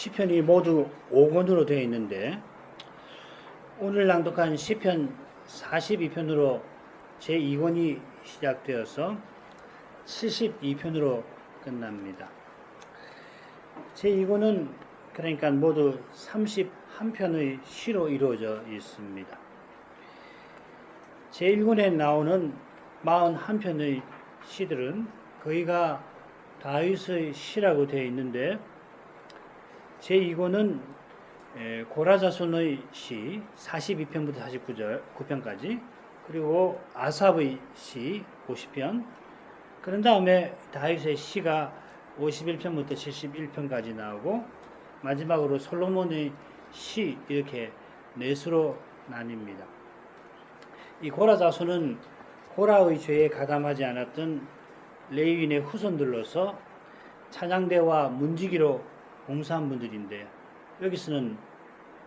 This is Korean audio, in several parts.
시편이 모두 5권으로 되어 있는데 오늘 낭독한 시편 42편으로 제2권이 시작되어서 72편으로 끝납니다. 제2권은 그러니까 모두 31편의 시로 이루어져 있습니다. 제1권에 나오는 41편의 시들은 거의가 다윗의 시라고 되어 있는데 제2권은 고라자손의 시 42편부터 49편까지 그리고 아삽의 시 50편 그런 다음에 다윗의 시가 51편부터 71편까지 나오고 마지막으로 솔로몬의 시 이렇게 넷으로 나뉩니다. 이 고라자손은 고라의 죄에 가담하지 않았던 레위인의 후손들로서 찬양대와 문지기로 봉사한 분들인데 여기서는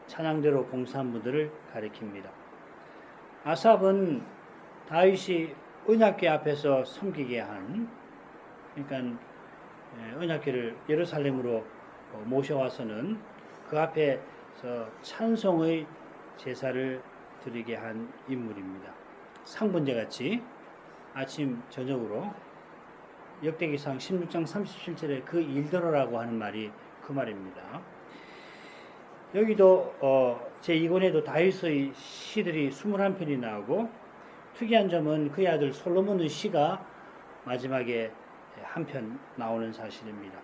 찬양대로 봉사한 분들을 가리킵니다. 아삽은 다윗이 언약궤 앞에서 섬기게 한 그러니까 언약궤를 예루살렘으로 모셔와서는 그 앞에서 찬송의 제사를 드리게 한 인물입니다. 상분제같이 아침 저녁으로 역대기상 16장 37절에 그 일더러라고 하는 말이 그 말입니다. 여기도 제2권에도 다윗의 시들이 21편이 나오고 특이한 점은 그의 아들 솔로몬의 시가 마지막에 한 편 나오는 사실입니다.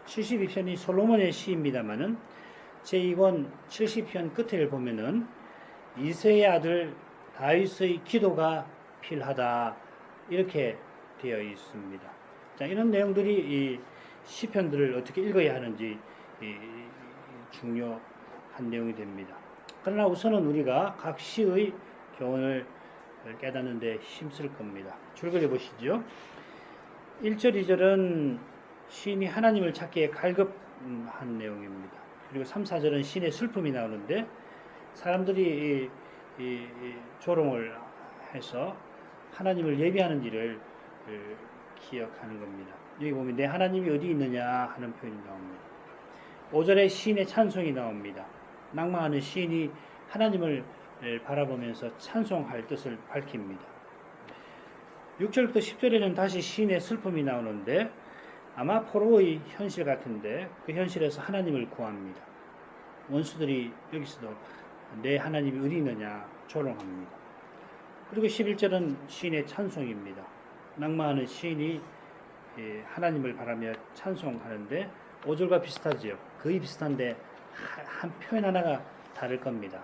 72편이 솔로몬의 시입니다만은 제2권 70편 끝을 보면은 이새의 아들 다윗의 기도가 필하다 이렇게 되어 있습니다. 자, 이런 내용들이 이 시편들을 어떻게 읽어야 하는지 중요한 내용이 됩니다. 그러나 우선은 우리가 각 시의 교훈을 깨닫는 데 힘쓸 겁니다. 줄거리 보시죠. 1절, 2절은 시인이 하나님을 찾기에 갈급한 내용입니다. 그리고 3, 4절은 시인의 슬픔이 나오는데 사람들이 이 조롱을 해서 하나님을 예비하는 일을 기억하는 겁니다. 여기 보면 내 하나님이 어디 있느냐 하는 표현이 나옵니다. 5절에 시인의 찬송이 나옵니다. 낭망하는 시인이 하나님을 바라보면서 찬송할 뜻을 밝힙니다. 6절부터 10절에는 다시 시인의 슬픔이 나오는데 아마 포로의 현실 같은데 그 현실에서 하나님을 구합니다. 원수들이 여기서도 내 하나님이 어디 있느냐 조롱합니다. 그리고 11절은 시인의 찬송입니다. 낭만하는 시인이 하나님을 바라며 찬송하는데 5절과 비슷하지요. 거의 비슷한데 한 표현 하나가 다를 겁니다.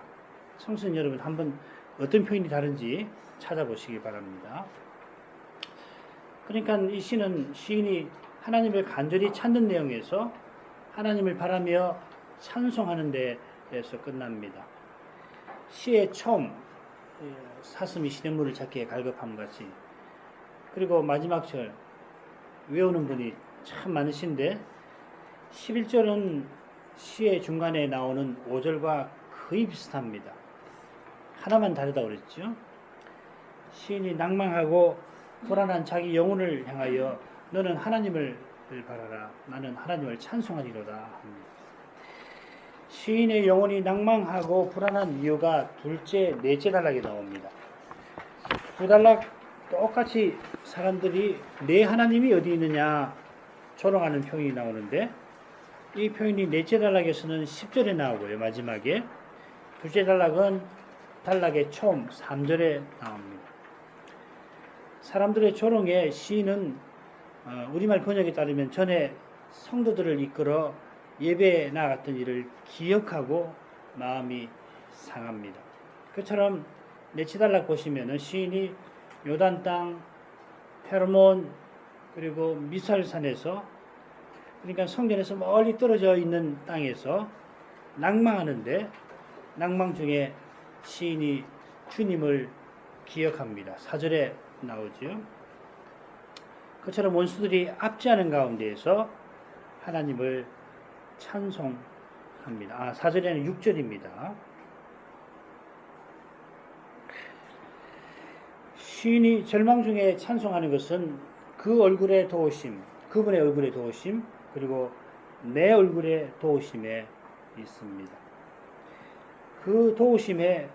성도님 여러분 한번 어떤 표현이 다른지 찾아보시기 바랍니다. 그러니까 이 시는 시인이 하나님을 간절히 찾는 내용에서 하나님을 바라며 찬송하는 데에서 끝납니다. 시의 처음 사슴이 시냇물을 찾기에 갈급함 같이 그리고 마지막 절 외우는 분이 참 많으신데 11절은 시의 중간에 나오는 5절과 거의 비슷합니다. 하나만 다르다고 그랬죠. 시인이 낭망하고 불안한 자기 영혼을 향하여 너는 하나님을 바라라 나는 하나님을 찬송하리로다 합니다. 시인의 영혼이 낭망하고 불안한 이유가 둘째, 넷째 단락에 나옵니다. 두 단락 똑같이 사람들이 내 하나님이 어디 있느냐 조롱하는 표현이 나오는데 이 표현이 넷째 단락에서는 10절에 나오고요. 마지막에 둘째 단락은 단락의 처음 3절에 나옵니다. 사람들의 조롱에 시인은 우리말 번역에 따르면 전에 성도들을 이끌어 예배에 나갔던 일을 기억하고 마음이 상합니다. 그처럼 넷째 단락 보시면은 시인이 요단 땅, 헤르몬 그리고 미살산에서 그러니까 성전에서 멀리 떨어져 있는 땅에서 낭망하는데 낭망 중에 시인이 주님을 기억합니다. 4절에 나오죠. 그처럼 원수들이 압제하는 가운데에서 하나님을 찬송합니다. 4절에는 6절입니다. 시인이 절망 중에 찬송하는 것은 그 얼굴의 도우심, 그분의 얼굴의 도우심, 그리고 내 얼굴의 도우심에 있습니다. 그 도우심에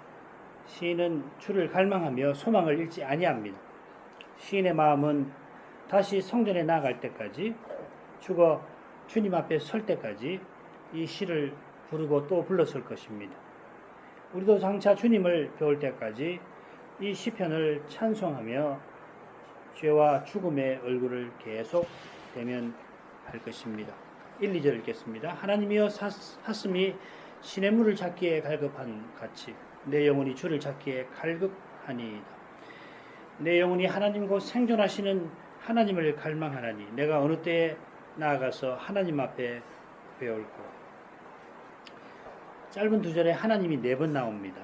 시인은 주를 갈망하며 소망을 잃지 아니합니다. 시인의 마음은 다시 성전에 나아갈 때까지, 죽어 주님 앞에 설 때까지 이 시를 부르고 또 불렀을 것입니다. 우리도 장차 주님을 배울 때까지 이 시편을 찬송하며 죄와 죽음의 얼굴을 계속 대면할 것입니다. 1, 2절 읽겠습니다. 하나님이여 사슴이 시냇물을 찾기에 갈급한 같이 내 영혼이 주를 찾기에 갈급하니이다. 내 영혼이 하나님 곧 생존하시는 하나님을 갈망하나니 내가 어느 때에 나아가서 하나님 앞에 배울고. 짧은 2절에 하나님이 4번 나옵니다.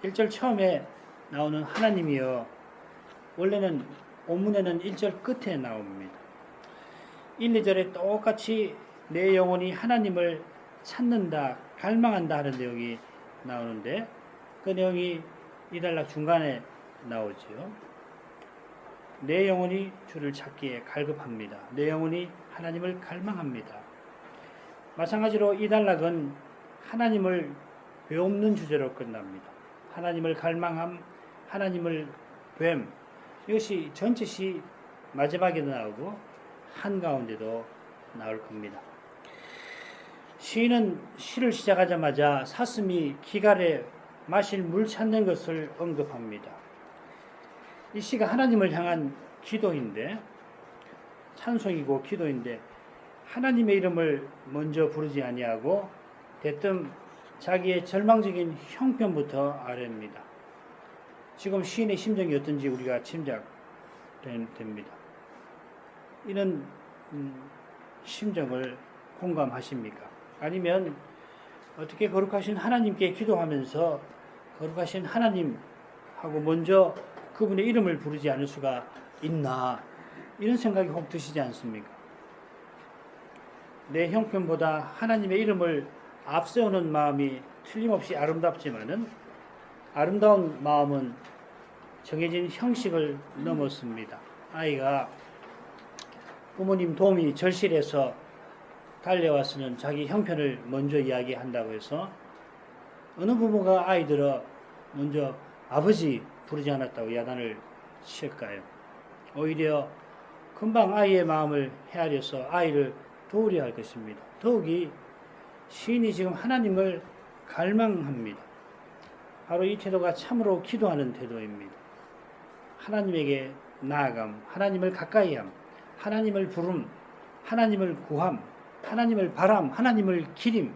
1절 처음에 나오는 하나님이여 원래는 본문에는 1절 끝에 나옵니다. 1, 2절에 똑같이 내 영혼이 하나님을 찾는다, 갈망한다 하는 내용이 나오는데 그 내용이 이 단락 중간에 나오죠. 내 영혼이 주를 찾기에 갈급합니다. 내 영혼이 하나님을 갈망합니다. 마찬가지로 이 단락은 하나님을 배움는 주제로 끝납니다. 하나님을 갈망함, 하나님을 뱀, 이것이 전체 시 마지막에도 나오고 한가운데도 나올 겁니다. 시인은 시를 시작하자마자 사슴이 기갈에 마실 물 찾는 것을 언급합니다. 이 시가 하나님을 향한 기도인데, 찬송이고 기도인데 하나님의 이름을 먼저 부르지 아니하고 대뜸 자기의 절망적인 형편부터 아뢰입니다. 지금 시인의 심정이 어떤지 우리가 짐작됩니다. 이런 심정을 공감하십니까? 아니면 어떻게 거룩하신 하나님께 기도하면서 거룩하신 하나님하고 먼저 그분의 이름을 부르지 않을 수가 있나, 이런 생각이 혹 드시지 않습니까? 내 형편보다 하나님의 이름을 앞세우는 마음이 틀림없이 아름답지만은 아름다운 마음은 정해진 형식을 넘었습니다. 아이가 부모님 도움이 절실해서 달려와서는 자기 형편을 먼저 이야기한다고 해서 어느 부모가 아이들어 먼저 아버지 부르지 않았다고 야단을 칠까요? 오히려 금방 아이의 마음을 헤아려서 아이를 도우려 할 것입니다. 더욱이 시인이 지금 하나님을 갈망합니다. 바로 이 태도가 참으로 기도하는 태도입니다. 하나님에게 나아감, 하나님을 가까이함, 하나님을 부름, 하나님을 구함, 하나님을 바람, 하나님을 기림,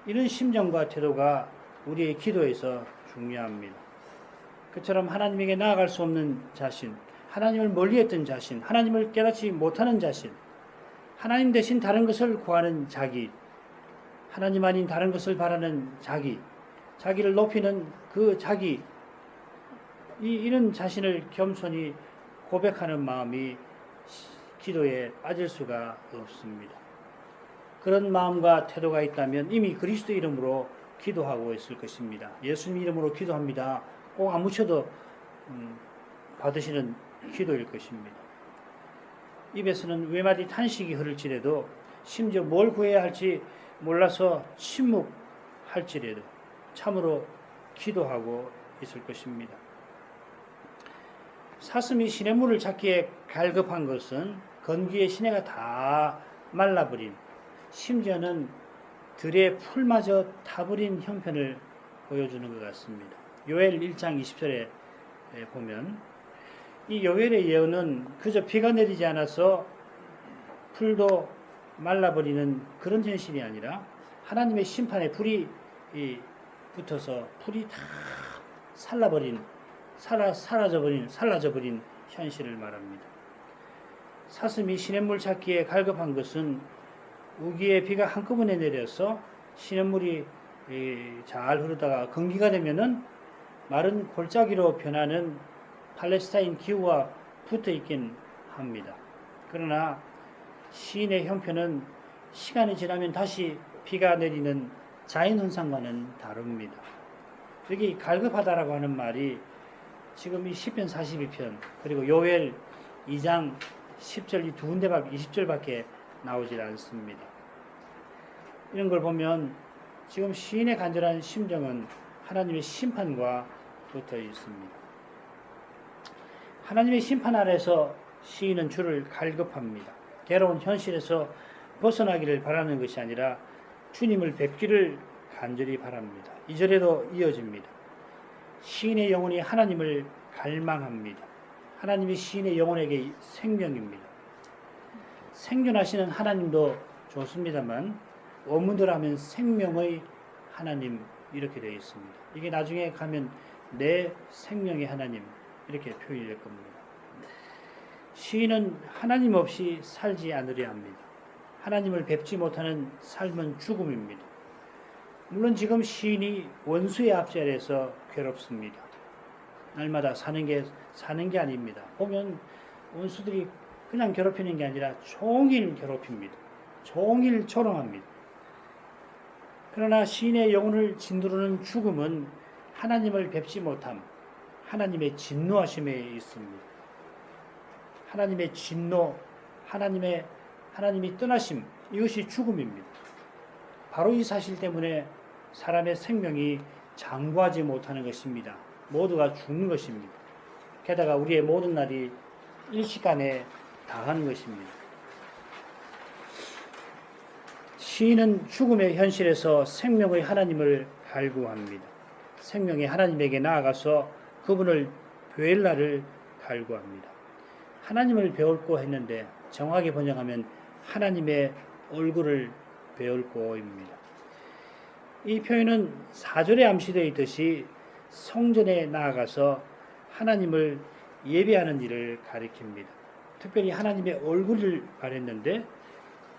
이런 심정과 태도가 우리의 기도에서 중요합니다. 그처럼 하나님에게 나아갈 수 없는 자신, 하나님을 멀리했던 자신, 하나님을 깨닫지 못하는 자신, 하나님 대신 다른 것을 구하는 자기, 하나님 아닌 다른 것을 바라는 자기, 자기를 높이는 그 자기, 이런 자신을 겸손히 고백하는 마음이 기도에 빠질 수가 없습니다. 그런 마음과 태도가 있다면 이미 그리스도 이름으로 기도하고 있을 것입니다. 예수님 이름으로 기도합니다. 꼭 안 묻혀도 받으시는 기도일 것입니다. 입에서는 외마디 탄식이 흐를지라도, 심지어 뭘 구해야 할지 몰라서 침묵할지라도 참으로 기도하고 있을 것입니다. 사슴이 시냇물을 찾기에 갈급한 것은 건기의 시내가 다 말라버린, 심지어는 들의 풀마저 타버린 형편을 보여주는 것 같습니다. 요엘 1장 20절에 보면 이 요엘의 예언은 그저 비가 내리지 않아서 풀도 말라버리는 그런 현실이 아니라 하나님의 심판에 불이 붙어서 풀이 다 살라져버린 현실을 말합니다. 사슴이 시냇물 찾기에 갈급한 것은 우기의 비가 한꺼번에 내려서 시냇물이 잘 흐르다가 건기가 되면은 마른 골짜기로 변하는 팔레스타인 기후와 붙어 있긴 합니다. 그러나 시인의 형편은 시간이 지나면 다시 비가 내리는 자연현상과는 다릅니다. 여기 갈급하다라고 하는 말이 지금 이 시편 42편 그리고 요엘 2장 10절 이 두 군데밖에 20절밖에 나오질 않습니다. 이런 걸 보면 지금 시인의 간절한 심정은 하나님의 심판과 붙어 있습니다. 하나님의 심판 아래서 시인은 주를 갈급합니다. 괴로운 현실에서 벗어나기를 바라는 것이 아니라 주님을 뵙기를 간절히 바랍니다. 2절에도 이어집니다. 시인의 영혼이 하나님을 갈망합니다. 하나님이 시인의 영혼에게 생명입니다. 생존하시는 하나님도 좋습니다만 원문대로 하면 생명의 하나님 이렇게 되어 있습니다. 이게 나중에 가면 내 생명의 하나님 이렇게 표현이 될 겁니다. 시인은 하나님 없이 살지 않으려 합니다. 하나님을 뵙지 못하는 삶은 죽음입니다. 물론 지금 시인이 원수의 압제 아래서 괴롭습니다. 날마다 사는 게 아닙니다. 보면 원수들이 그냥 괴롭히는 게 아니라 종일 괴롭힙니다. 종일 조롱합니다. 그러나 시인의 영혼을 짓누르는 죽음은 하나님을 뵙지 못함, 하나님의 진노하심에 있습니다. 하나님의 진노, 하나님이 떠나심, 이것이 죽음입니다. 바로 이 사실 때문에 사람의 생명이 장구하지 못하는 것입니다. 모두가 죽는 것입니다. 게다가 우리의 모든 날이 일시간에 다하는 것입니다. 시인은 죽음의 현실에서 생명의 하나님을 갈구합니다. 생명의 하나님에게 나아가서 그분을 뵐 날을 갈구합니다. 하나님을 배울고 했는데 정확하게 번역하면 하나님의 얼굴을 배울고입니다. 이 표현은 4절에 암시되어 있듯이 성전에 나아가서 하나님을 예배하는 일을 가리킵니다. 특별히 하나님의 얼굴을 바랬는데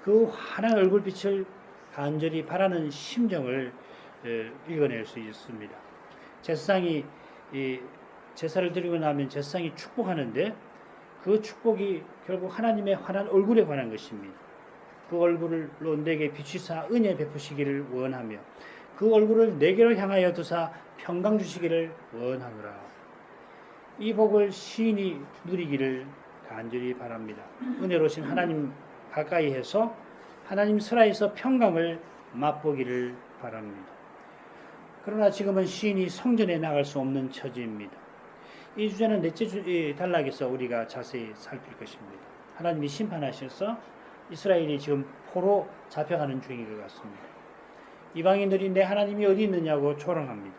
그 환한 얼굴빛을 간절히 바라는 심정을 읽어낼 수 있습니다. 제사장이 제사를 드리고 나면 제사장이 축복하는데 그 축복이 결국 하나님의 환한 얼굴에 관한 것입니다. 그 얼굴로 내게 비추사 은혜 베푸시기를 원하며 그 얼굴을 내게로 향하여 두사 평강 주시기를 원하노라. 이 복을 시인이 누리기를 간절히 바랍니다. 은혜로우신 하나님 가까이 해서 하나님 설하에서 평강을 맛보기를 바랍니다. 그러나 지금은 시인이 성전에 나갈 수 없는 처지입니다. 이 주제는 넷째 단락에서 우리가 자세히 살필 것입니다. 하나님이 심판하셔서 이스라엘이 지금 포로 잡혀가는 중인 것 같습니다. 이방인들이 내 하나님이 어디 있느냐고 조롱합니다.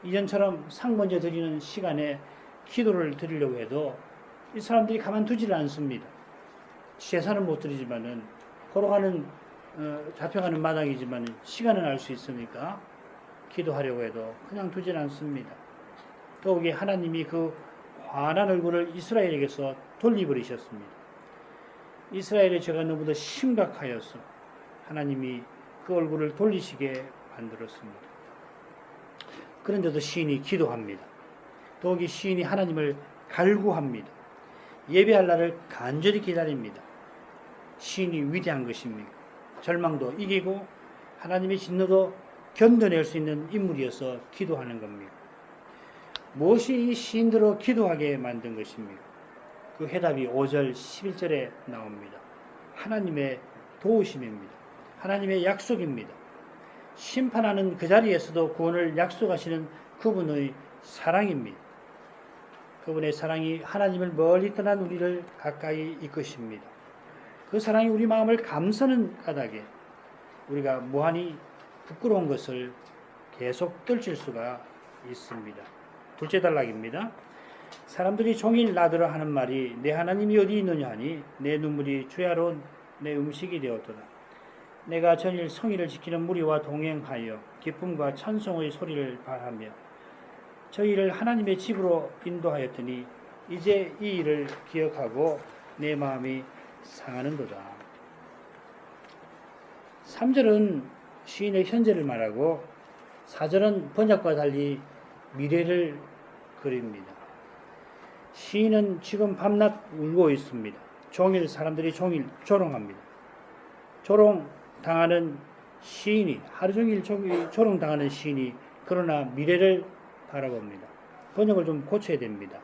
이전처럼 상 먼저 드리는 시간에 기도를 드리려고 해도 이 사람들이 가만두지를 않습니다. 제사는 못 드리지만은 걸어가는 잡혀가는 마당이지만 시간은 알 수 있으니까 기도하려고 해도 그냥 두질 않습니다. 더욱이 하나님이 그 환한 얼굴을 이스라엘에게서 돌려버리셨습니다. 이스라엘의 죄가 너무도 심각하여서 하나님이 그 얼굴을 돌리시게 만들었습니다. 그런데도 시인이 기도합니다. 더욱이 시인이 하나님을 갈구합니다. 예배할 날을 간절히 기다립니다. 시인이 위대한 것입니다. 절망도 이기고 하나님의 진노도 견뎌낼 수 있는 인물이어서 기도하는 겁니다. 무엇이 이 시인들을 기도하게 만든 것입니까? 그 해답이 5절 11절에 나옵니다. 하나님의 도우심입니다. 하나님의 약속입니다. 심판하는 그 자리에서도 구원을 약속하시는 그분의 사랑입니다. 그분의 사랑이 하나님을 멀리 떠난 우리를 가까이 이끄십니다. 그 사랑이 우리 마음을 감싸는 까닭에 우리가 무한히 부끄러운 것을 계속 떨칠 수가 있습니다. 둘째 단락입니다. 사람들이 종일 나더러 하는 말이 내 하나님이 어디 있느냐 하니 내 눈물이 주야로 내 음식이 되었도다. 내가 전일 성의를 지키는 무리와 동행하여 기쁨과 찬송의 소리를 발하며 저희를 하나님의 집으로 인도하였더니 이제 이 일을 기억하고 내 마음이 상하는도다. 3절은 시인의 현재를 말하고 4절은 번역과 달리 미래를 그립니다. 시인은 지금 밤낮 울고 있습니다. 종일 사람들이 종일 조롱합니다. 조롱당하는 시인이 하루 종일 조롱당하는 시인이 그러나 미래를 바라봅니다. 번역을 좀 고쳐야 됩니다.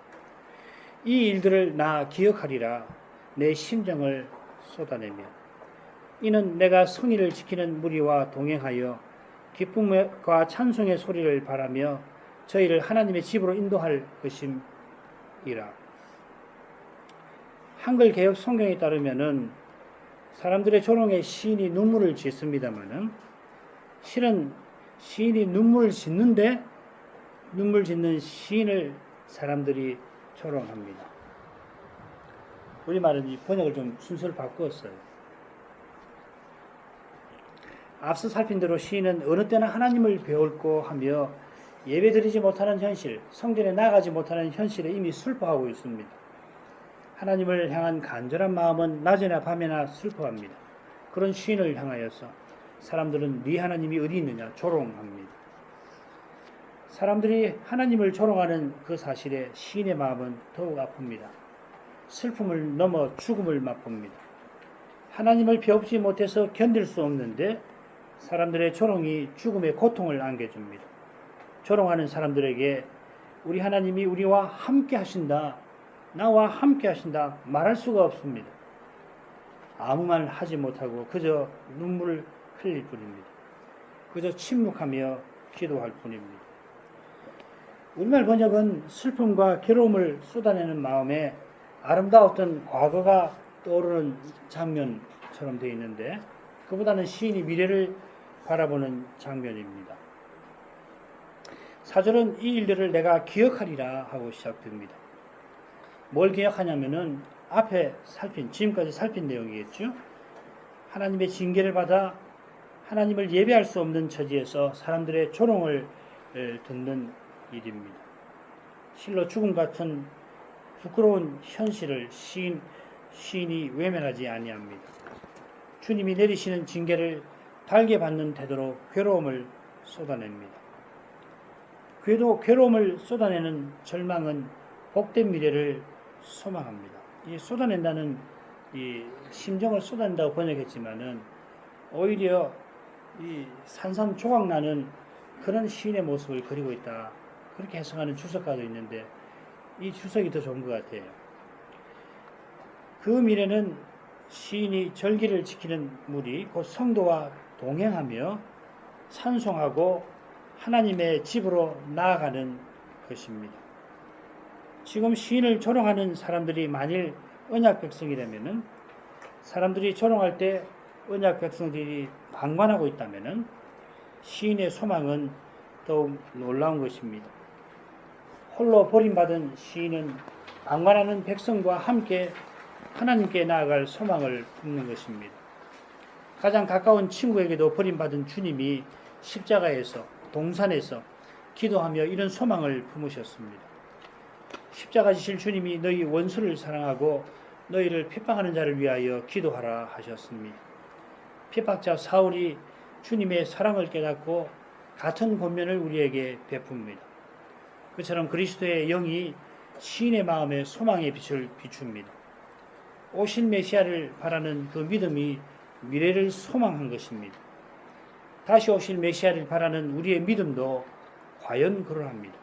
이 일들을 나 기억하리라 내 심정을 쏟아내며 이는 내가 성의를 지키는 무리와 동행하여 기쁨과 찬송의 소리를 바라며 저희를 하나님의 집으로 인도할 것임이라. 한글 개역 성경에 따르면은 사람들의 조롱에 시인이 눈물을 짓습니다만은 실은 시인이 눈물을 짓는데 눈물 짓는 시인을 사람들이 조롱합니다. 우리말은 이 번역을 좀 순서를 바꾸었어요. 앞서 살핀 대로 시인은 어느 때나 하나님을 배울고 하며 예배드리지 못하는 현실, 성전에 나가지 못하는 현실에 이미 슬퍼하고 있습니다. 하나님을 향한 간절한 마음은 낮에나 밤에나 슬퍼합니다. 그런 시인을 향하여서 사람들은 네 하나님이 어디 있느냐 조롱합니다. 사람들이 하나님을 조롱하는 그 사실에 시인의 마음은 더욱 아픕니다. 슬픔을 넘어 죽음을 맛봅니다. 하나님을 배우지 못해서 견딜 수 없는데 사람들의 조롱이 죽음의 고통을 안겨줍니다. 조롱하는 사람들에게 우리 하나님이 우리와 함께 하신다, 나와 함께 하신다 말할 수가 없습니다. 아무 말 하지 못하고 그저 눈물을 흘릴 뿐입니다. 그저 침묵하며 기도할 뿐입니다. 우리말 번역은 슬픔과 괴로움을 쏟아내는 마음에 아름다웠던 과거가 떠오르는 장면처럼 되어 있는데 그보다는 시인이 미래를 바라보는 장면입니다. 4절은 이 일들을 내가 기억하리라 하고 시작됩니다. 뭘 기억하냐면은 앞에 지금까지 살핀 내용이겠죠. 하나님의 징계를 받아 하나님을 예배할 수 없는 처지에서 사람들의 조롱을 듣는 일입니다. 실로 죽음 같은 부끄러운 현실을 시인이 외면하지 아니합니다. 주님이 내리시는 징계를 달게 받는 태도로 괴로움을 쏟아냅니다. 괴로움을 쏟아내는 절망은 복된 미래를 소망합니다. 이 쏟아낸다는 이 심정을 쏟아낸다고 번역했지만은 오히려 이 산산조각 나는 그런 시인의 모습을 그리고 있다. 그렇게 해석하는 주석가도 있는데 이 주석이 더 좋은 것 같아요. 그 미래는 시인이 절기를 지키는 무리, 곧 성도와 동행하며 찬송하고 하나님의 집으로 나아가는 것입니다. 지금 시인을 조롱하는 사람들이 만일 언약 백성이라면은 사람들이 조롱할 때 언약 백성들이 방관하고 있다면은 시인의 소망은 더욱 놀라운 것입니다. 홀로 버림받은 시인은 방관하는 백성과 함께 하나님께 나아갈 소망을 품는 것입니다. 가장 가까운 친구에게도 버림받은 주님이 십자가에서 동산에서 기도하며 이런 소망을 품으셨습니다. 십자가 지실 주님이 너희 원수를 사랑하고 너희를 핍박하는 자를 위하여 기도하라 하셨습니다. 핍박자 사울이 주님의 사랑을 깨닫고 같은 권면을 우리에게 베풉니다. 그처럼 그리스도의 영이 시인의 마음에 소망의 빛을 비춥니다. 오실 메시아를 바라는 그 믿음이 미래를 소망한 것입니다. 다시 오실 메시아를 바라는 우리의 믿음도 과연 그러합니다.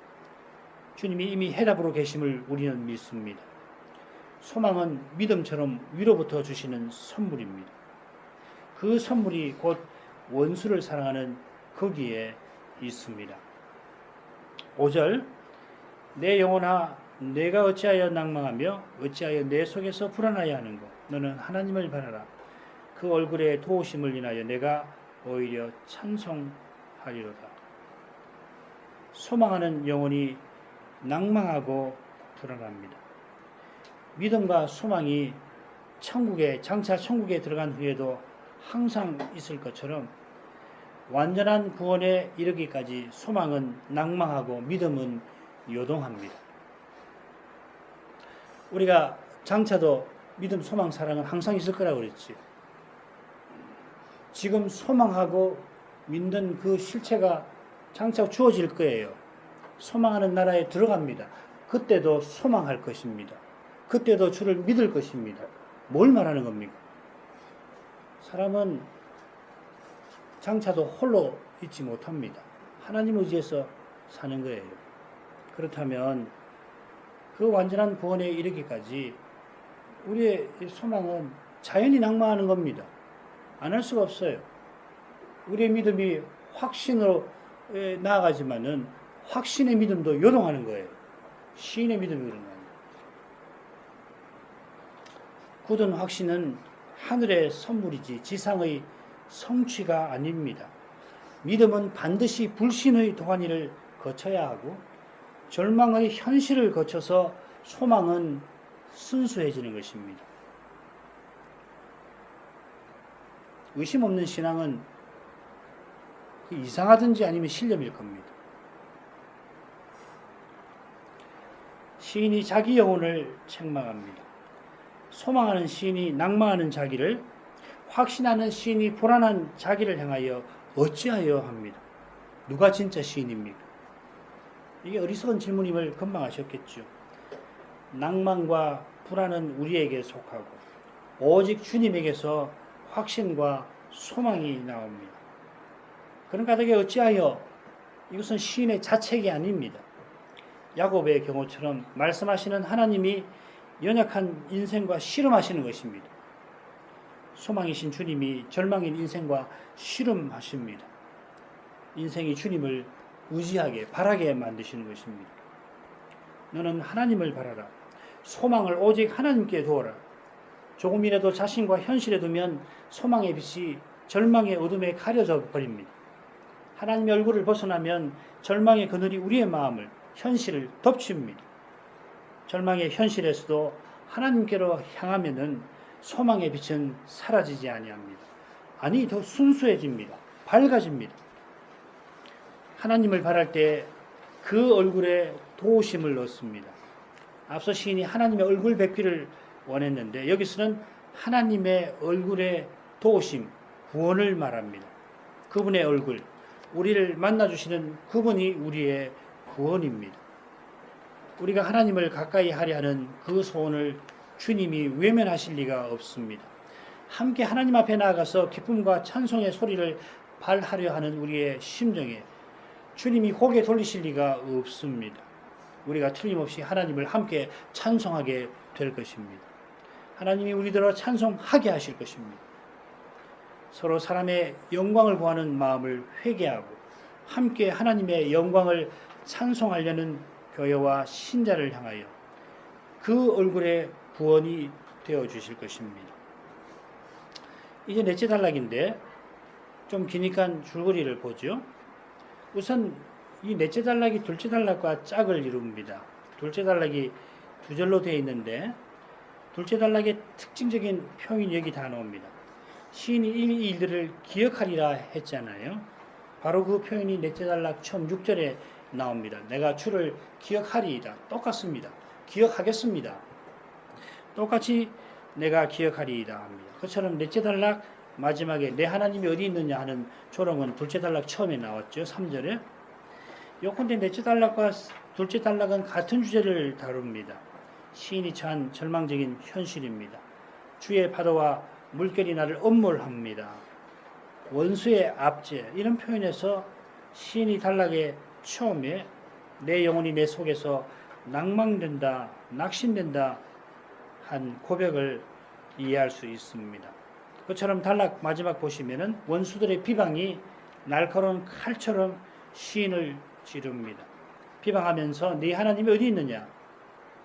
주님이 이미 해답으로 계심을 우리는 믿습니다. 소망은 믿음처럼 위로부터 주시는 선물입니다. 그 선물이 곧 원수를 사랑하는 거기에 있습니다. 5절 내 영혼아 내가 어찌하여 낭망하며 어찌하여 내 속에서 불안하여 하는고 너는 하나님을 바라라. 그 얼굴에 도우심을 인하여 내가 오히려 찬송하리로다. 소망하는 영혼이 낭망하고 불안합니다. 믿음과 소망이 장차 천국에 들어간 후에도 항상 있을 것처럼 완전한 구원에 이르기까지 소망은 낭망하고 믿음은 요동합니다. 우리가 장차도 믿음, 소망, 사랑은 항상 있을 거라고 그랬지. 지금 소망하고 믿는 그 실체가 장차 주어질 거예요. 소망하는 나라에 들어갑니다. 그때도 소망할 것입니다. 그때도 주를 믿을 것입니다. 뭘 말하는 겁니까? 사람은 장차도 홀로 있지 못합니다. 하나님 의지해서 사는 거예요. 그렇다면 그 완전한 구원에 이르기까지 우리의 소망은 자연히 낭망하는 겁니다. 안 할 수가 없어요. 우리의 믿음이 확신으로 나아가지만은 확신의 믿음도 요동하는 거예요. 시인의 믿음이 그런 거예요. 굳은 확신은 하늘의 선물이지 지상의 성취가 아닙니다. 믿음은 반드시 불신의 도가니를 거쳐야 하고 절망의 현실을 거쳐서 소망은 순수해지는 것입니다. 의심 없는 신앙은 이상하든지 아니면 신념일 겁니다. 시인이 자기 영혼을 책망합니다. 소망하는 시인이 낭망하는 자기를, 확신하는 시인이 불안한 자기를 향하여 어찌하여 합니다. 누가 진짜 시인입니까? 이게 어리석은 질문임을 금방 아셨겠죠. 낭만과 불안은 우리에게 속하고 오직 주님에게서 확신과 소망이 나옵니다. 그런 까닭에 어찌하여, 이것은 시인의 자책이 아닙니다. 야곱의 경우처럼 말씀하시는 하나님이 연약한 인생과 씨름하시는 것입니다. 소망이신 주님이 절망인 인생과 씨름하십니다. 인생이 주님을 의지하게 바라게 만드시는 것입니다. 너는 하나님을 바라라. 소망을 오직 하나님께 두어라. 조금이라도 자신과 현실에 두면 소망의 빛이 절망의 어둠에 가려져 버립니다. 하나님의 얼굴을 벗어나면 절망의 그늘이 우리의 마음을, 현실을 덮칩니다. 절망의 현실에서도 하나님께로 향하면은 소망의 빛은 사라지지 아니합니다. 아니, 더 순수해집니다. 밝아집니다. 하나님을 바랄 때 그 얼굴에 도우심을 넣습니다. 앞서 시인이 하나님의 얼굴 뵙기를 원했는데 여기서는 하나님의 얼굴에 도우심, 구원을 말합니다. 그분의 얼굴, 우리를 만나주시는 그분이 우리의 구원입니다. 우리가 하나님을 가까이 하려 하는 그 소원을 주님이 외면하실 리가 없습니다. 함께 하나님 앞에 나아가서 기쁨과 찬송의 소리를 발하려 하는 우리의 심정에 주님이 고개 돌리실 리가 없습니다. 우리가 틀림없이 하나님을 함께 찬송하게 될 것입니다. 하나님이 우리들을 찬송하게 하실 것입니다. 서로 사람의 영광을 구하는 마음을 회개하고 함께 하나님의 영광을 찬송하려는 교회와 신자를 향하여 그 얼굴에 구원이 되어 주실 것입니다. 이제 넷째 단락인데 좀 기니까 줄거리를 보죠. 우선 이 넷째 단락이 둘째 단락과 짝을 이룹니다. 둘째 단락이 두 절로 되어 있는데 둘째 단락의 특징적인 표현이 여기 다 나옵니다. 시인이 이 일들을 기억하리라 했잖아요. 바로 그 표현이 넷째 단락 처음 6절에 나옵니다. 내가 주를 기억하리이다. 똑같습니다. 기억하겠습니다. 똑같이 내가 기억하리이다 합니다. 그처럼 넷째 단락 마지막에 내 하나님이 어디 있느냐 하는 조롱은 둘째 단락 처음에 나왔죠. 3절에. 요컨대 넷째 단락과 둘째 단락은 같은 주제를 다룹니다. 시인이 처한 절망적인 현실입니다. 주의 파도와 물결이 나를 엄몰합니다. 원수의 압제, 이런 표현에서 시인이 단락의 처음에 내 영혼이 내 속에서 낭망된다, 낙심된다 한 고백을 이해할 수 있습니다. 그처럼 단락 마지막 보시면은 원수들의 비방이 날카로운 칼처럼 시인을 찌릅니다. 비방하면서 네 하나님이 어디 있느냐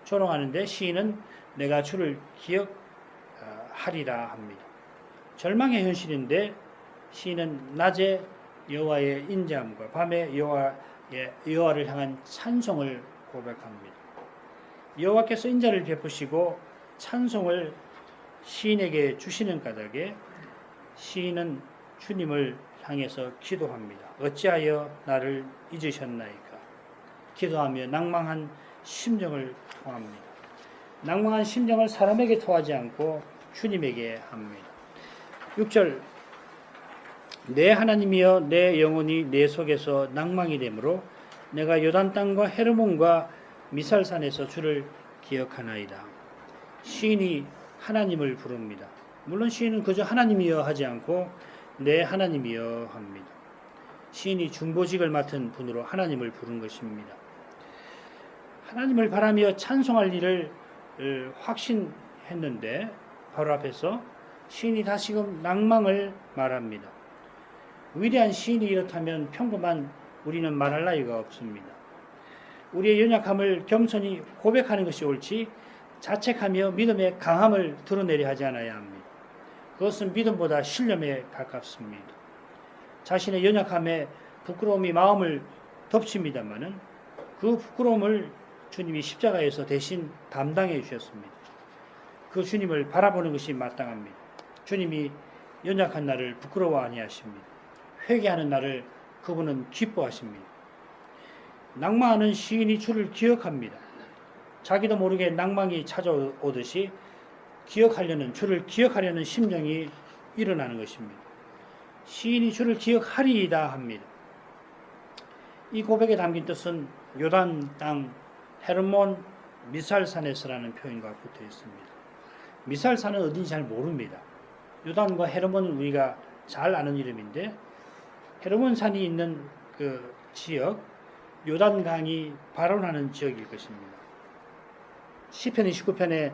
조롱하는데 시인은 내가 주를 기억하리라 합니다. 절망의 현실인데 시인은 낮에 여호와의 인자함과 밤에 여호와를 향한 찬송을 고백합니다. 여호와께서 인자를 베푸시고 찬송을 시인에게 주시는 까닭에 시인은 주님을 향해서 기도합니다. 어찌하여 나를 잊으셨나이까? 기도하며 낭망한 심정을 토합니다. 낭망한 심정을 사람에게 토하지 않고 주님에게 합니다. 6절 내 하나님이여 내 영혼이 내 속에서 낭망이 되므로 내가 요단 땅과 헤르몬과 미살산에서 주를 기억하나이다. 시인이 하나님을 부릅니다. 물론 시인은 그저 하나님이여 하지 않고 내 하나님이여 합니다. 시인이 중보직을 맡은 분으로 하나님을 부른 것입니다. 하나님을 바라며 찬송할 일을 확신했는데 바로 앞에서 시인이 다시금 낭망을 말합니다. 위대한 시인이 이렇다면 평범한 우리는 말할 나위가 없습니다. 우리의 연약함을 겸손히 고백하는 것이 옳지 자책하며 믿음의 강함을 드러내려 하지 않아야 합니다. 그것은 믿음보다 신념에 가깝습니다. 자신의 연약함에 부끄러움이 마음을 덮칩니다마는 그 부끄러움을 주님이 십자가에서 대신 담당해 주셨습니다. 그 주님을 바라보는 것이 마땅합니다. 주님이 연약한 나를 부끄러워 아니하십니다. 회개하는 나를 그분은 기뻐하십니다. 낭망하는 시인이 주를 기억합니다. 자기도 모르게 낭망이 찾아오듯이 주를 기억하려는 심정이 일어나는 것입니다. 시인이 주를 기억하리이다 합니다. 이 고백에 담긴 뜻은 요단 땅 헤르몬 미살산에서라는 표현과 붙어 있습니다. 미살산은 어딘지 잘 모릅니다. 요단과 헤르몬은 우리가 잘 아는 이름인데 헤르몬산이 있는 그 지역, 요단강이 발원하는 지역일 것입니다. 시편 29편에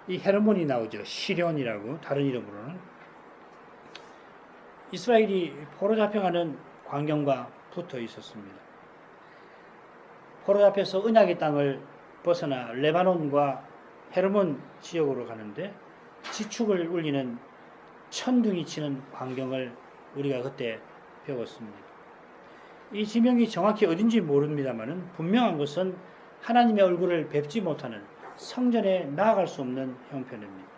이 헤르몬이 나오죠. 시련이라고 다른 이름으로는. 이스라엘이 포로 잡혀가는 광경과 붙어 있었습니다. 포로 잡혀서 언약의 땅을 벗어나 레바논과 헤르몬 지역으로 가는데 지축을 울리는 천둥이 치는 광경을 우리가 그때 배웠습니다. 이 지명이 정확히 어딘지 모릅니다만은 분명한 것은 하나님의 얼굴을 뵙지 못하는 성전에 나아갈 수 없는 형편입니다.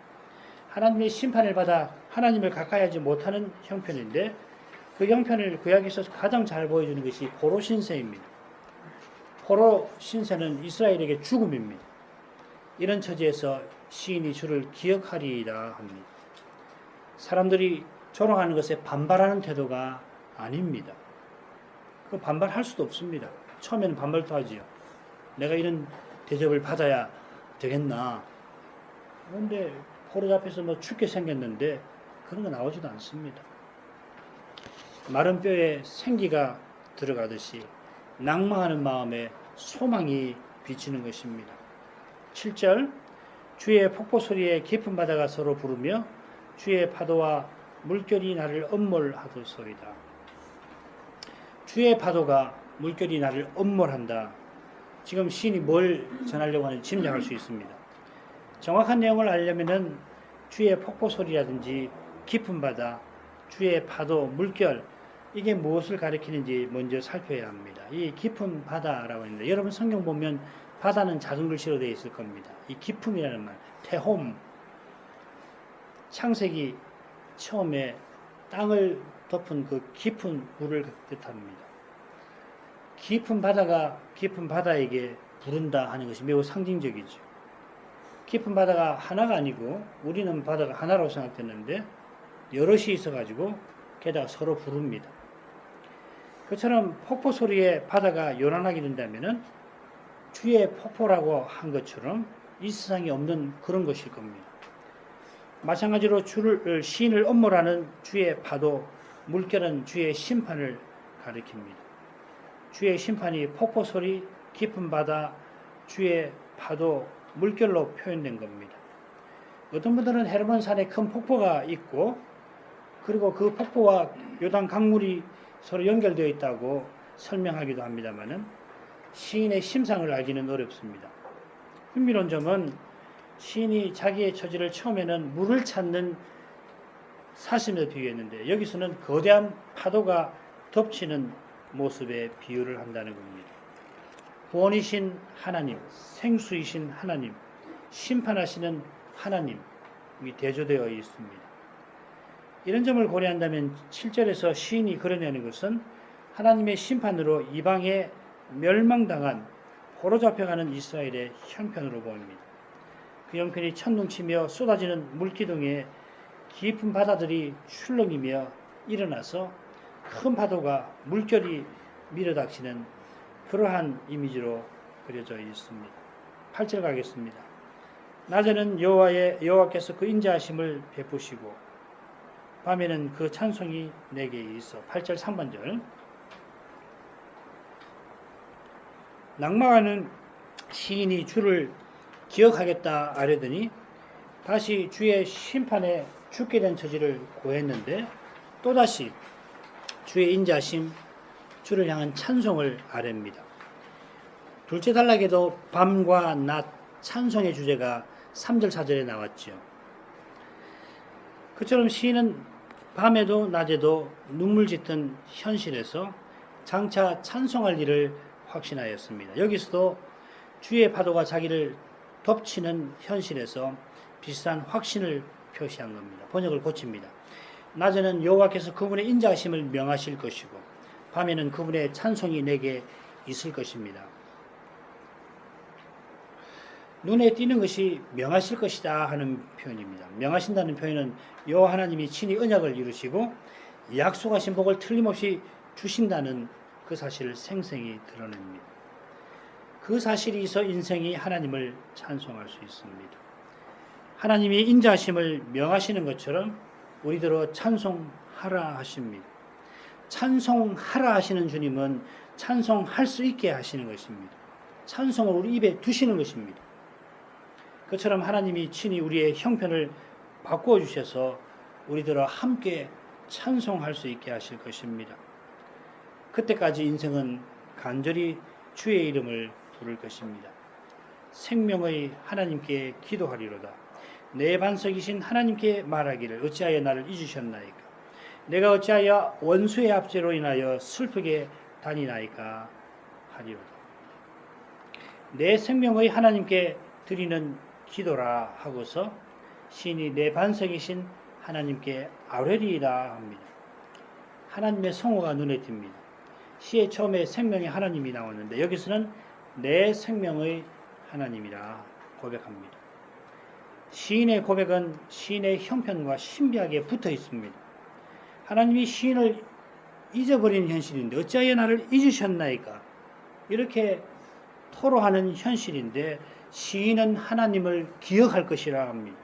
하나님의 심판을 받아 하나님을 가까이 하지 못하는 형편인데 그 형편을 구약에서 가장 잘 보여주는 것이 포로 신세입니다. 포로 신세는 이스라엘에게 죽음입니다. 이런 처지에서 시인이 주를 기억하리이다 합니다. 사람들이 조롱하는 것에 반발하는 태도가 아닙니다. 그 반발할 수도 없습니다. 처음에는 반발도 하지요. 내가 이런 대접을 받아야 되겠나. 그런데 포로 잡혀서 뭐 죽게 생겼는데 그런 거 나오지도 않습니다. 마른 뼈에 생기가 들어가듯이 낭망하는 마음에 소망이 비치는 것입니다. 7절 주의 폭포 소리에 깊은 바다가 서로 부르며 주의 파도와 물결이 나를 엄몰하도소이다. 주의 파도가 물결이 나를 엄몰한다. 지금 시인이 뭘 전하려고 하는지 짐작할 수 있습니다. 정확한 내용을 알려면은 주의 폭포 소리라든지 깊은 바다, 주의 파도, 물결 이게 무엇을 가리키는지 먼저 살펴야 합니다. 이 깊은 바다라고 하는데 여러분 성경 보면 바다는 작은 글씨로 되어 있을 겁니다. 이 깊음이라는 말, 테홈, 창세기 처음에 땅을 덮은 그 깊은 물을 뜻합니다. 깊은 바다가 깊은 바다에게 부른다 하는 것이 매우 상징적이죠. 깊은 바다가 하나가 아니고 우리는 바다가 하나라고 생각했는데 여럿이 있어가지고 게다가 서로 부릅니다. 그처럼 폭포 소리에 바다가 요란하게 된다면은 주의 폭포라고 한 것처럼 이 세상에 없는 그런 것일 겁니다. 마찬가지로 시인을 엄몰하는 주의 파도, 물결은 주의 심판을 가리킵니다. 주의 심판이 폭포 소리, 깊은 바다, 주의 파도, 물결로 표현된 겁니다. 어떤 분들은 헤르몬산에 큰 폭포가 있고 그리고 그 폭포와 요단 강물이 서로 연결되어 있다고 설명하기도 합니다만은 시인의 심상을 알기는 어렵습니다. 흥미로운 점은 시인이 자기의 처지를 처음에는 물을 찾는 사슴에 비유했는데 여기서는 거대한 파도가 덮치는 모습에 비유를 한다는 겁니다. 구원이신 하나님, 생수이신 하나님, 심판하시는 하나님이 대조되어 있습니다. 이런 점을 고려한다면 7절에서 시인이 그려내는 것은 하나님의 심판으로 이방에 멸망당한 포로 잡혀가는 이스라엘의 형편으로 보입니다. 그 형편이 천둥치며 쏟아지는 물기둥에 깊은 바다들이 출렁이며 일어나서 큰 파도가 물결이 밀어닥치는 그러한 이미지로 그려져 있습니다. 8절 가겠습니다. 낮에는 여호와께서 그 인자하심을 베푸시고 밤에는 그 찬송이 내게 있어. 8절 3번절. 낭망하는 시인이 주를 기억하겠다 아뢰더니 다시 주의 심판의 죽게 된 처지를 고했는데 또다시 주의 인자심, 주를 향한 찬송을 아뢰입니다. 둘째 단락에도 밤과 낮 찬송의 주제가 3절 4절에 나왔지요. 그처럼 시인은 밤에도 낮에도 눈물 짙은 현실에서 장차 찬송할 일을 확신하였습니다. 여기서도 주의 파도가 자기를 덮치는 현실에서 비슷한 확신을 표시한 겁니다. 번역을 고칩니다. 낮에는 여호와께서 그분의 인자하심을 명하실 것이고 밤에는 그분의 찬송이 내게 있을 것입니다. 눈에 띄는 것이 명하실 것이다 하는 표현입니다. 명하신다는 표현은 여호와 하나님이 친히 언약을 이루시고 약속하신 복을 틀림없이 주신다는 그 사실을 생생히 드러냅니다. 그 사실이 있어 인생이 하나님을 찬송할 수 있습니다. 하나님이 인자하심을 명하시는 것처럼 우리들로 찬송하라 하십니다. 찬송하라 하시는 주님은 찬송할 수 있게 하시는 것입니다. 찬송을 우리 입에 두시는 것입니다. 그처럼 하나님이 친히 우리의 형편을 바꾸어 주셔서 우리들과 함께 찬송할 수 있게 하실 것입니다. 그때까지 인생은 간절히 주의 이름을 부를 것입니다. 생명의 하나님께 기도하리로다. 내 반석이신 하나님께 말하기를 어찌하여 나를 잊으셨나이까. 내가 어찌하여 원수의 압제로 인하여 슬프게 다니나이까 하리로다. 내 생명의 하나님께 드리는 기도라 하고서 시인이 내 반석이신 하나님께 아뢰리라 합니다. 하나님의 성호가 눈에 띕니다. 시의 처음에 생명의 하나님이 나왔는데 여기서는 내 생명의 하나님이라 고백합니다. 시인의 고백은 시인의 형편과 신비하게 붙어 있습니다. 하나님이 시인을 잊어버린 현실인데 어찌하여 나를 잊으셨나이까 이렇게 토로하는 현실인데 시인은 하나님을 기억할 것이라 합니다.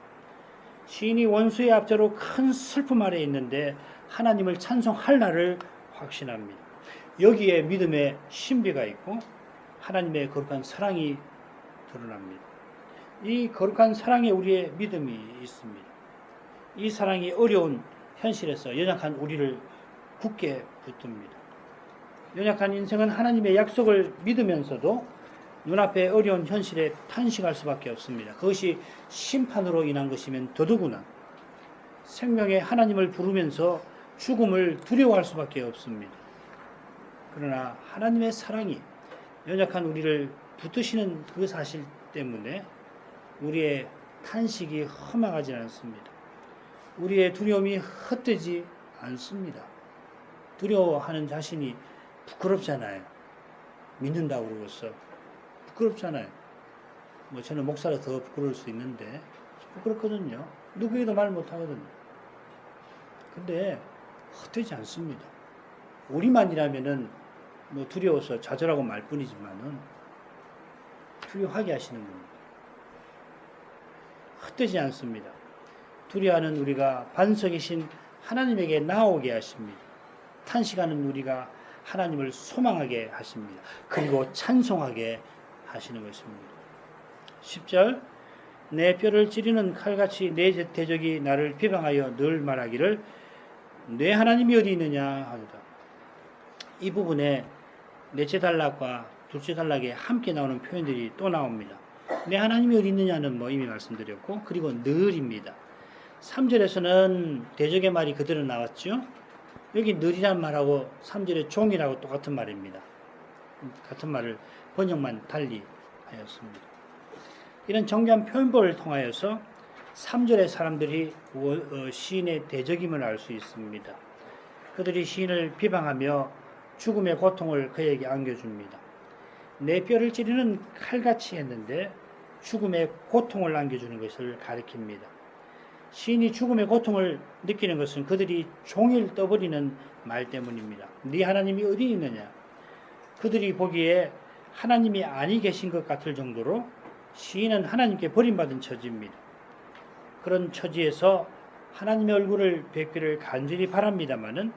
시인이 원수의 압제로 큰 슬픔 아래 있는데 하나님을 찬송할 날을 확신합니다. 여기에 믿음의 신비가 있고 하나님의 거룩한 사랑이 드러납니다. 이 거룩한 사랑에 우리의 믿음이 있습니다. 이 사랑이 어려운 현실에서 연약한 우리를 굳게 붙듭니다. 연약한 인생은 하나님의 약속을 믿으면서도 눈앞에 어려운 현실에 탄식할 수밖에 없습니다. 그것이 심판으로 인한 것이면 더더구나 생명의 하나님을 부르면서 죽음을 두려워할 수밖에 없습니다. 그러나 하나님의 사랑이 연약한 우리를 붙드시는 그 사실 때문에 우리의 탄식이 허망하지 않습니다. 우리의 두려움이 헛되지 않습니다. 두려워하는 자신이 부끄럽잖아요. 믿는다고 그러고서 부끄럽잖아요. 뭐 저는 목사라 더 부끄러울 수 있는데 부끄럽거든요. 누구에도 말 못하거든요. 근데 헛되지 않습니다. 우리만이라면은 뭐 두려워서 좌절하고 말 뿐이지만은 두려워하게 하시는 겁니다. 헛되지 않습니다. 두려워하는 우리가 반석이신 하나님에게 나오게 하십니다. 탄식하는 우리가 하나님을 소망하게 하십니다. 그리고 찬송하게 하시는 것입니다. 10절 내 뼈를 찌르는 칼같이 내 대적이 나를 비방하여 늘 말하기를 내 하나님이 어디 있느냐 하도다. 이 부분에 넷째 단락과 둘째 단락에 함께 나오는 표현들이 또 나옵니다. 내 하나님이 어디 있느냐는 뭐 이미 말씀드렸고 그리고 늘입니다. 3절에서는 대적의 말이 그대로 나왔죠. 여기 늘이란 말하고 3절의 종이라고 똑같은 말입니다. 같은 말을 번역만 달리 하였습니다. 이런 정교한 표현법을 통하여서 3절의 사람들이 시인의 대적임을 알 수 있습니다. 그들이 시인을 비방하며 죽음의 고통을 그에게 안겨줍니다. 내 뼈를 찌르는 칼같이 했는데 죽음의 고통을 안겨주는 것을 가리킵니다. 시인이 죽음의 고통을 느끼는 것은 그들이 종일 떠버리는 말 때문입니다. 네 하나님이 어디 있느냐? 그들이 보기에 하나님이 아니 계신 것 같을 정도로 시인은 하나님께 버림받은 처지입니다. 그런 처지에서 하나님의 얼굴을 뵙기를 간절히 바랍니다마는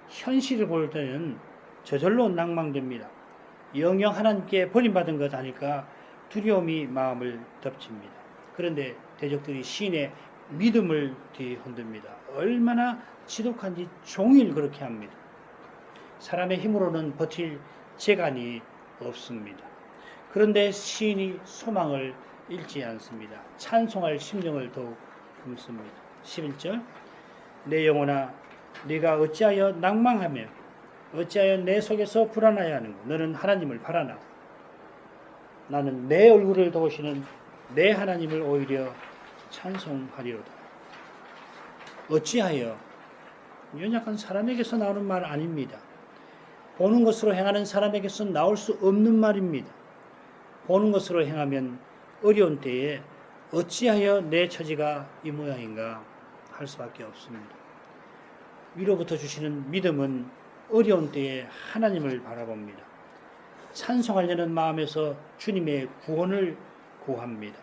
현실을 볼 때는 저절로 낭망됩니다. 영영 하나님께 버림받은 것 아닐까 두려움이 마음을 덮칩니다. 그런데 대적들이 시인의 믿음을 뒤흔듭니다. 얼마나 지독한지 종일 그렇게 합니다. 사람의 힘으로는 버틸 재간이 없습니다. 그런데 시인이 소망을 잃지 않습니다. 찬송할 심령을 더욱 품습니다. 11절 내 영혼아 네가 어찌하여 낭망하며 어찌하여 내 속에서 불안하여 하는가. 너는 하나님을 바라나. 나는 내 얼굴을 도우시는 내 하나님을 오히려 찬송하리로다. 어찌하여? 이건 약간 사람에게서 나오는 말 아닙니다. 보는 것으로 행하는 사람에게서 나올 수 없는 말입니다. 보는 것으로 행하면 어려운 때에 어찌하여 내 처지가 이 모양인가 할 수밖에 없습니다. 위로부터 주시는 믿음은 어려운 때에 하나님을 바라봅니다. 찬송하려는 마음에서 주님의 구원을 구합니다.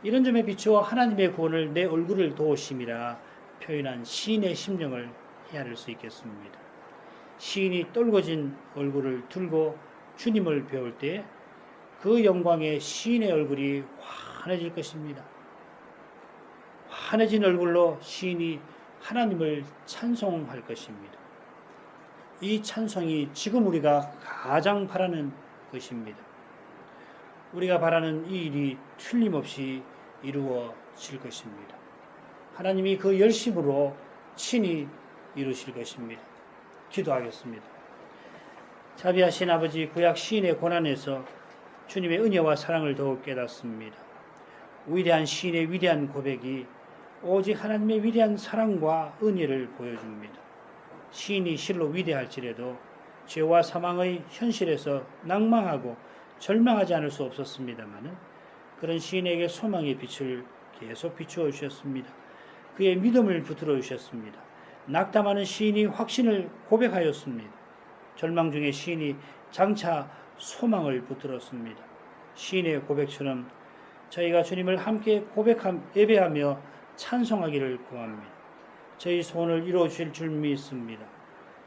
이런 점에 비추어 하나님의 구원을 내 얼굴을 도우심이라 표현한 시인의 심령을 헤아릴 수 있겠습니다. 시인이 떨궈진 얼굴을 들고 주님을 배울 때 그 영광에 시인의 얼굴이 환해질 것입니다. 환해진 얼굴로 시인이 하나님을 찬송할 것입니다. 이 찬송이 지금 우리가 가장 바라는 것입니다. 우리가 바라는 이 일이 틀림없이 이루어질 것입니다. 하나님이 그 열심으로 친히 이루실 것입니다. 기도하겠습니다. 자비하신 아버지, 구약 시인의 고난에서 주님의 은혜와 사랑을 더욱 깨닫습니다. 위대한 시인의 위대한 고백이 오직 하나님의 위대한 사랑과 은혜를 보여줍니다. 시인이 실로 위대할지라도 죄와 사망의 현실에서 낭망하고 절망하지 않을 수 없었습니다마는 그런 시인에게 소망의 빛을 계속 비추어 주셨습니다. 그의 믿음을 붙들어 주셨습니다. 낙담하는 시인이 확신을 고백하였습니다. 절망 중에 시인이 장차 소망을 붙들었습니다. 시인의 고백처럼 저희가 주님을 함께 예배하며 찬송하기를 구합니다. 저희 소원을 이루어 주실 줄 믿습니다.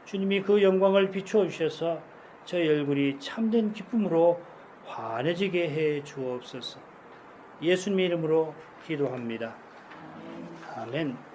주님이 그 영광을 비추어 주셔서 저희 얼굴이 참된 기쁨으로 환해지게 해 주옵소서. 예수님 이름으로 기도합니다. 아멘.